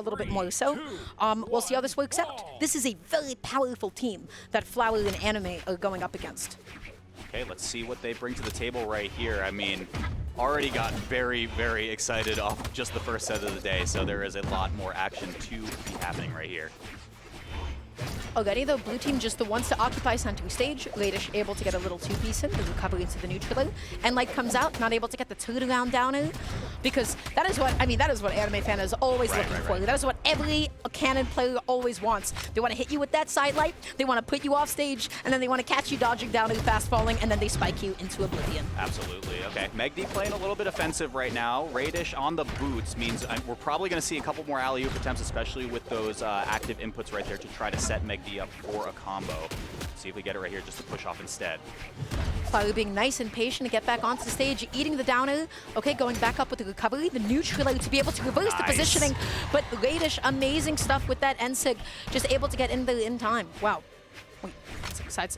little bit more so. We'll see how this works out. This is a very powerful team that Flower and Anime are going up against. Okay, let's see what they bring to the table right here. I mean, already got very, very excited off just the first set of the day, so there is a lot more action to be happening right here. Already, though, blue team just the ones to occupy center stage. Raydish able to get a little two-piece in, the recovery into the neutral. And Light comes out, not able to get the turnaround down in, because that is what, I mean, that is what Anime Fan is always looking for. That is what every Cannon player always wants. They want to hit you with that side light, they want to put you off stage, and then they want to catch you dodging down and fast falling, and then they spike you into oblivion. Absolutely. Okay, MegD playing a little bit offensive right now. Raydish on the boots means we're probably going to see a couple more alley-oop attempts, especially with those active inputs right there to try to set MegD up for a combo. See if we get it right here just to push off instead. Flower being nice and patient to get back onto the stage, eating the downer. Okay, going back up with the recovery, the neutral to be able to reverse the positioning. But Raydish, amazing stuff with that N-Sig, just able to get in there in time. Wow. Wait, sides.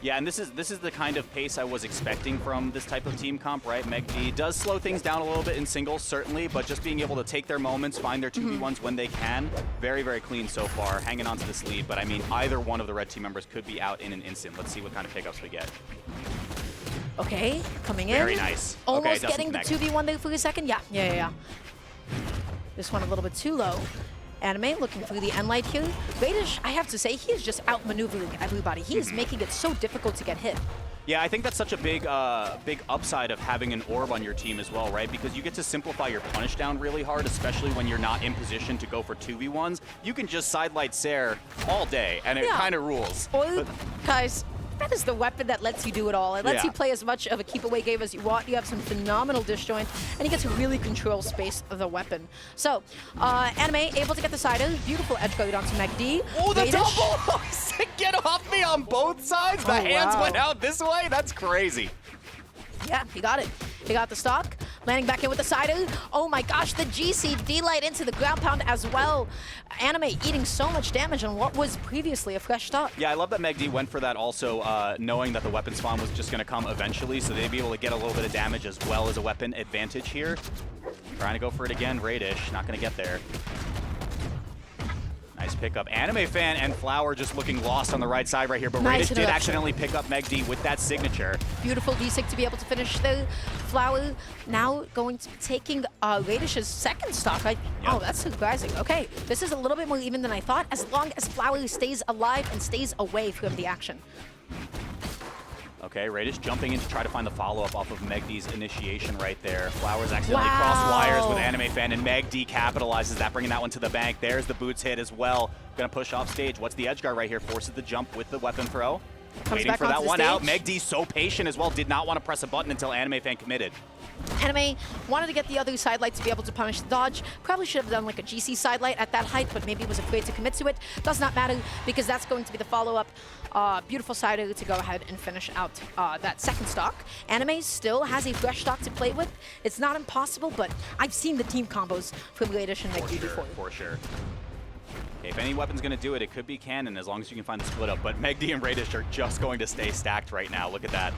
Yeah, and this is the kind of pace I was expecting from this type of team comp, right? MegD does slow things down a little bit in singles, certainly, but just being able to take their moments, find their 2v1s when they can. Very, very clean so far, hanging on to this lead. But I mean, either one of the red team members could be out in an instant. Let's see what kind of pickups we get. Okay, coming in. Very nice. Almost okay, getting the 2v1 there for a second. Yeah. This one a little bit too low. Anime looking for the end light here. Raydish, I have to say, he is just outmaneuvering everybody. He is making it so difficult to get hit. Yeah, I think that's such a big upside of having an orb on your team as well, right? Because you get to simplify your punish down really hard, especially when you're not in position to go for 2v1s. You can just sidelight Sair all day, and it kind of rules. Orb, guys, that is the weapon that lets you do it all. It lets you play as much of a keep away game as you want. You have some phenomenal disjoint, and you get to really control space of the weapon. So, Anime able to get the side in. Beautiful edge guard onto MegD. Oh, the double! Get off me on both sides! The hands went out this way? That's crazy. Yeah, he got it. He got the stock. Landing back in with the side. Oh my gosh, the GC D-Light into the ground pound as well. Anime eating so much damage on what was previously a fresh stock. Yeah, I love that MegD went for that also, knowing that the weapon spawn was just going to come eventually, so they'd be able to get a little bit of damage as well as a weapon advantage here. Trying to go for it again, Raydish, not going to get there. Nice pickup. Anime Fan and Flower just looking lost on the right side right here, but Raydish did accidentally pick up MegD with that signature. Beautiful D-Sig to be able to finish the Flower. Now going to be taking Raydish's second stock. Oh, that's surprising. Okay, this is a little bit more even than I thought, as long as Flower stays alive and stays away from the action. Okay, Raydish jumping in to try to find the follow-up off of MegD's initiation right there. Flowers accidentally cross wires with Anime Fan, and MegD capitalizes that, bringing that one to the bank. There's the boots hit as well. Gonna push off stage. What's the edge guard right here? Forces the jump with the weapon throw. Waiting for that one out. MegD so patient as well. Did not want to press a button until Anime Fan committed. Anime wanted to get the other side light to be able to punish the dodge. Probably should have done like a GC side light at that height, but maybe was afraid to commit to it. Does not matter because that's going to be the follow-up. Beautiful sider to go ahead and finish out that second stock. Anime still has a fresh stock to play with. It's not impossible, but I've seen the team combos from Raydish and MegD before. For sure. Okay, if any weapon's going to do it, it could be Cannon as long as you can find the split up. But MegD and Raydish are just going to stay stacked right now. Look at that.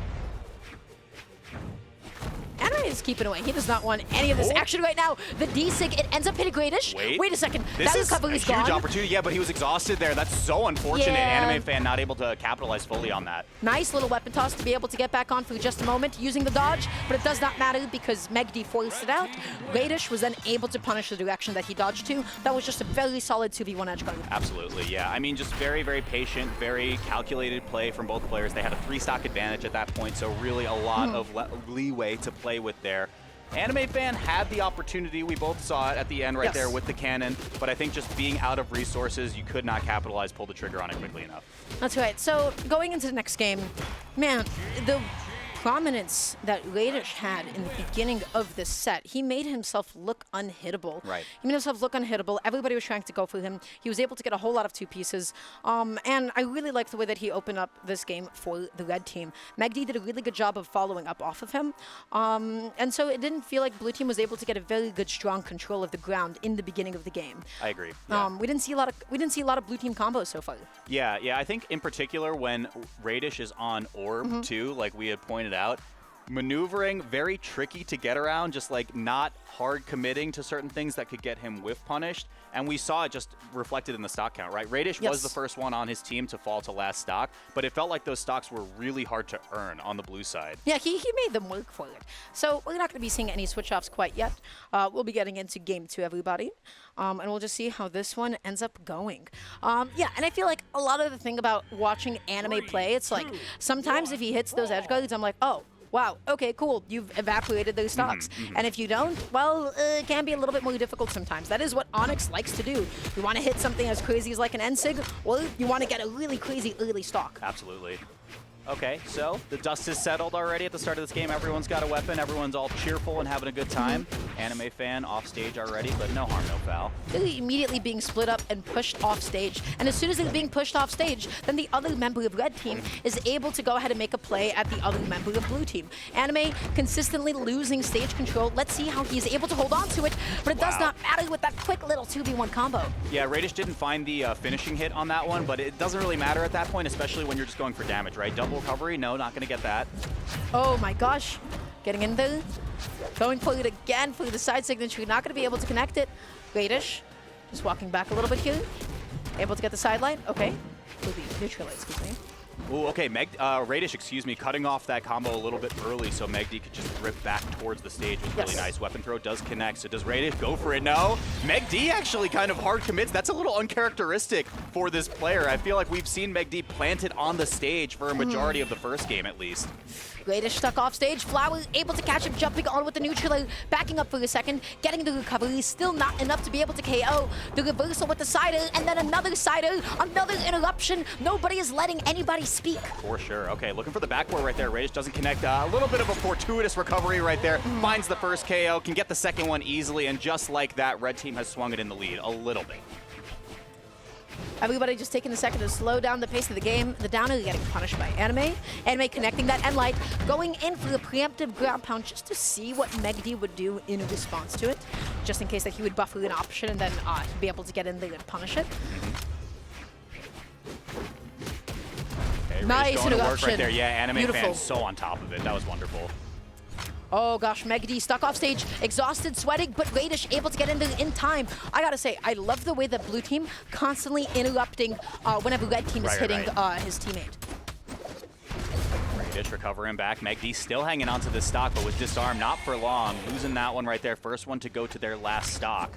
Anime is keeping away. He does not want any of this action right now. The D-Sig, it ends up hitting Raydish. Wait a second. That recovery is gone. Huge opportunity. Yeah, but he was exhausted there. That's so unfortunate. Anime Fan not able to capitalize fully on that. Nice little weapon toss to be able to get back on for just a moment using the dodge, but it does not matter because MegD forced it out. Raydish was then able to punish the direction that he dodged to. That was just a very solid 2v1 edge guard. Absolutely, yeah. I mean, just very, very patient, very calculated play from both players. They had a 3-stock advantage at that point, so really a lot of leeway to play with there. Anime Fan had the opportunity. We both saw it at the end right there with the cannon, but I think just being out of resources, you could not capitalize, pull the trigger on it quickly enough. That's right. So going into the next game, man, the prominence that Raydish had in the beginning of this set, he made himself look unhittable. Right. He made himself look unhittable. Everybody was trying to go for him. He was able to get a whole lot of 2 pieces. And I really like the way that he opened up this game for the red team. MegD did a really good job of following up off of him. And so it didn't feel like blue team was able to get a very good, strong control of the ground in the beginning of the game. I agree. Yeah. We didn't see a lot of blue team combos so far. Yeah. I think in particular when Raydish is on orb too, like we had pointed out, maneuvering, very tricky to get around, just like not hard committing to certain things that could get him whiff punished. And we saw it just reflected in the stock count, right? Raydish was the first one on his team to fall to last stock, but it felt like those stocks were really hard to earn on the blue side. Yeah, he made them work for it. So we're not going to be seeing any switch-offs quite yet. We'll be getting into game 2, everybody. And we'll just see how this one ends up going. Yeah, and I feel like a lot of the thing about watching anime play, it's like sometimes if he hits those edge guards, I'm like, oh, wow, okay, cool, you've evaporated those stocks. And if you don't, well, it can be a little bit more difficult sometimes. That is what Onyx likes to do. You want to hit something as crazy as like an NSIG, well, you want to get a really crazy early stock. Absolutely. Okay, so the dust is settled already at the start of this game. Everyone's got a weapon. Everyone's all cheerful and having a good time. Anime fan off stage already, but no harm, no foul. Really immediately being split up and pushed off stage. And as soon as he's being pushed off stage, then the other member of red team is able to go ahead and make a play at the other member of blue team. Anime consistently losing stage control. Let's see how he's able to hold on to it, but it does not matter with that quick little 2v1 combo. Yeah, Raydish didn't find the finishing hit on that one, but it doesn't really matter at that point, especially when you're just going for damage, right? Double recovery, no, not gonna get that. Oh my gosh, getting in there, going for it again for the side signature, not gonna be able to connect it. Raydish, just walking back a little bit here, able to get the sideline, okay. Neutral, excuse me. Ooh, okay, Raydish, excuse me, cutting off that combo a little bit early so MegD could just rip back towards the stage was really nice. Weapon throw does connect, so does Raydish go for it? No. MegD actually kind of hard commits. That's a little uncharacteristic for this player. I feel like we've seen MegD planted on the stage for a majority of the first game at least. Raydish stuck off stage. Flower able to catch him, jumping on with the neutral, backing up for a second, getting the recovery. Still not enough to be able to KO. The reversal with the sider, and then another sider, another interruption. Nobody is letting anybody speak. For sure. Okay, looking for the backboard right there. Raydish doesn't connect. A little bit of a fortuitous recovery right there. Finds the first KO, can get the second one easily, and just like that, red team has swung it in the lead a little bit. Everybody just taking a second to slow down the pace of the game. The downer getting punished by Anime. Anime connecting that end light, going in for the preemptive ground pound just to see what MegD would do in response to it. Just in case that he would buffer an option and then he'd be able to get in there and punish it. Okay, nice going to work interruption. right there. Yeah, Anime Beautiful. fan so on top of it. That was wonderful. Oh gosh, MegD stuck off stage, exhausted, sweating, but Raydish able to get in there in time. I gotta say, I love the way that blue team constantly interrupting whenever red team is hitting his teammate. Raydish recovering back. MegD still hanging on to this stock, but was disarmed, not for long. Losing that one right there. First one to go to their last stock.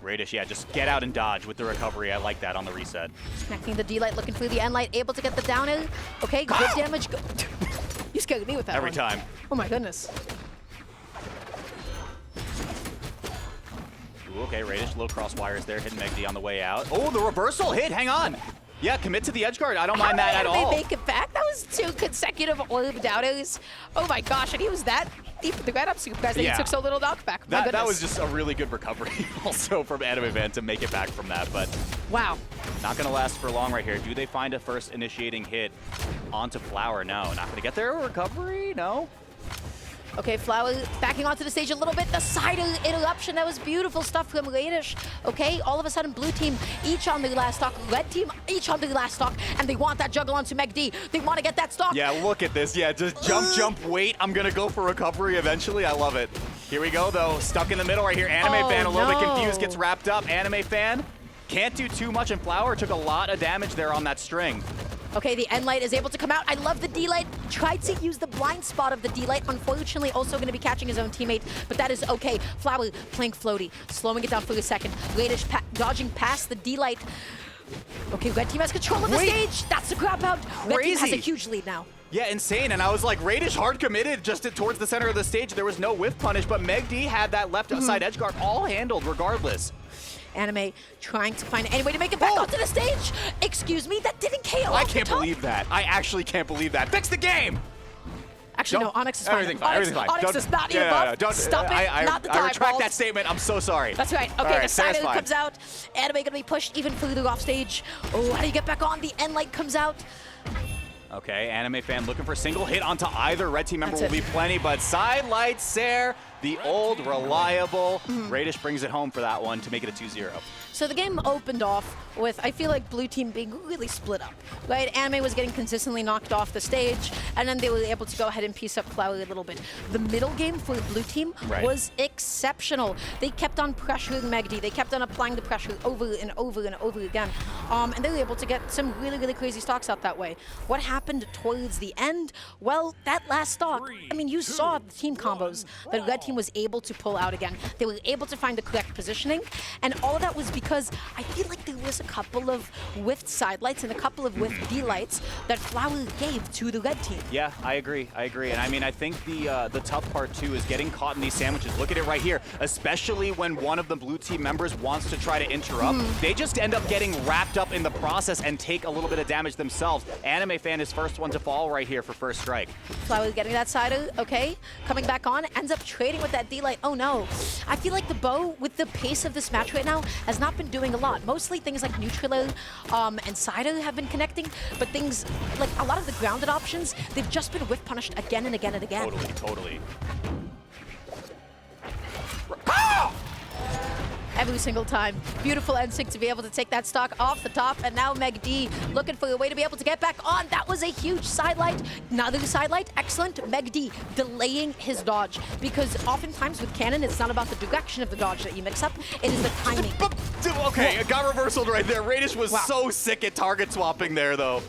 Raydish, yeah, just get out and dodge with the recovery. I like that on the reset. Connecting the D-Light, looking for the N-Light, able to get the down air. Okay, good damage. You scared me with that Every time. Oh my goodness. Ooh, okay, Raydish, little cross wires there, hitting MegD on the way out. Oh, the reversal hit, hang on. Yeah, commit to the edge guard. I don't mind that at all. How did they make it back? That was 2 consecutive orb downers. Oh my gosh, and he was that deep in the ground. I'm surprised that he took so little knockback. That was just a really good recovery also from animefan to make it back from that, but wow. Not gonna last for long right here. Do they find a first initiating hit onto Flower? No, not gonna get there. Recovery? No. Okay, Flower backing onto the stage a little bit. The sider interruption, that was beautiful stuff from Raydish. Okay, all of a sudden, blue team each on their last stock, red team each on their last stock, and they want that juggle onto MegD. They want to get that stock. Yeah, look at this. Yeah, just jump, wait. I'm gonna go for recovery eventually. I love it. Here we go, though. Stuck in the middle right here. Anime fan a little bit confused, gets wrapped up. Anime fan can't do too much, and Flower took a lot of damage there on that string. Okay, the N-Light is able to come out. I love the D-Light. Tried to use the blind spot of the D-Light. Unfortunately, also going to be catching his own teammate, but that is okay. Flower playing floaty, slowing it down for a second. Raydish dodging past the D-Light. Okay, red team has control of the stage. That's the grab out. Red team has a huge lead now. Yeah, insane. And I was like, Raydish hard committed just towards the center of the stage. There was no whiff punish, but MegD had that left side edge guard all handled regardless. Anime trying to find any way to make it back onto the stage. Excuse me, that didn't KO. I can't believe that. I actually can't believe that. Fix the game! Actually, no, Onyx is fine. Everything's fine. Onyx does not need a buff. Don't, Stop it, not the time. I retract that statement. I'm so sorry. That's right. Okay, the side comes out. Anime gonna be pushed even further off stage. Oh, how do you get back on? The N-Light comes out. Okay, anime fan looking for a single hit onto either red team member will be plenty, but side lights there. The old, reliable Raydish brings it home for that one to make it a 2-0. So the game opened off with, I feel like, blue team being really split up, right? Anime was getting consistently knocked off the stage, and then they were able to go ahead and piece up Flower a little bit. The middle game for the blue team was exceptional. They kept on pressuring MegD. They kept on applying the pressure over and over and over again. And they were able to get some really, really crazy stocks out that way. What happened towards the end? Well, that last stock, I mean, you saw the team combos that Red Team was able to pull out again. They were able to find the correct positioning, and all of that was because I feel like there was a couple of whiffed side lights and a couple of whiffed D lights that Flower gave to the Red Team. Yeah, I agree. And I mean, I think the tough part too is getting caught in these sandwiches. Look at it right here, especially when one of the blue team members wants to try to interrupt. They just end up getting wrapped up in the process and take a little bit of damage themselves. Animefan is first one to fall right here for first strike. Flower getting that side, okay, coming back on, ends up trading with that D light. Oh no, I feel like the bow, with the pace of this match right now, has not been doing a lot. Mostly things like Neutral and Cider have been connecting, but things like a lot of the grounded options, they've just been whiff punished again and again and again. Totally. Every single time. Beautiful N6 to be able to take that stock off the top, and now MegD looking for a way to be able to get back on. That was a huge side light. Another side light, excellent. MegD delaying his dodge, because oftentimes with Cannon, it's not about the direction of the dodge that you mix up, it is the timing. Okay, it got reversaled right there. Raydish was so sick at target swapping there, though.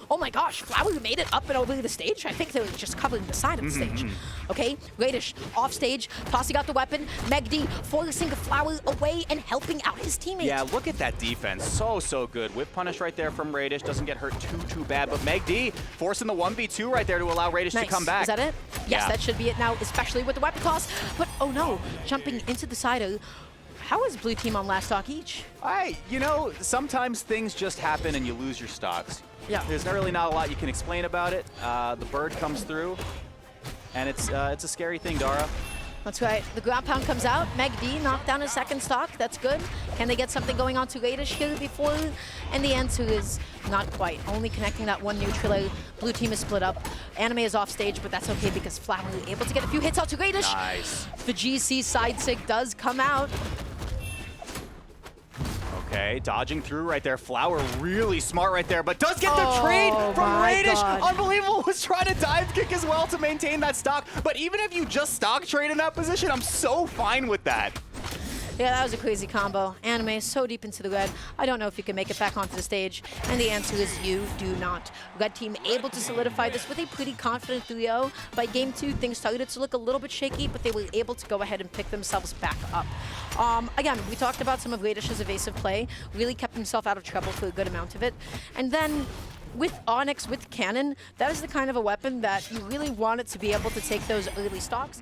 Oh my gosh, Flower made it up and over the stage. I think they were just covering the side of the stage. Okay, Raydish off stage, tossing out the weapon. MegD forcing Flower away and helping out his teammates. Yeah, look at that defense. So good. Whip punish right there from Raydish. Doesn't get hurt too bad. But MegD forcing the 1v2 right there to allow Raydish to come back. Is that it? Yes, that should be it now, especially with the weapon toss. But oh no, jumping into the side. How is blue team on last stock each? You know, sometimes things just happen and you lose your stocks. Yeah. There's really not a lot you can explain about it. The bird comes through, and it's a scary thing, Dara. That's right. The ground pound comes out. MegD knocked down his second stock. That's good. Can they get something going on to Raydish here before? And the answer is not quite. Only connecting that one Neutral. Blue team is split up. Anime is off stage, but that's okay because Flower able to get a few hits out to Raydish. Nice. The GC side sig does come out. Okay, dodging through right there. Flower really smart right there, but does get the trade from Raydish. God. Unbelievable. Was trying to dive kick as well to maintain that stock. But even if you just stock trade in that position, I'm so fine with that. Yeah, that was a crazy combo. Anime is so deep into the red. I don't know if you can make it back onto the stage. And the answer is you do not. Red team able to solidify this with a pretty confident 3-0. By game 2, things started to look a little bit shaky, but they were able to go ahead and pick themselves back up. Again, we talked about some of Raydish's evasive play. Really kept himself out of trouble for a good amount of it. And then with Onyx, with Cannon, that is the kind of a weapon that you really want it to be able to take those early stocks.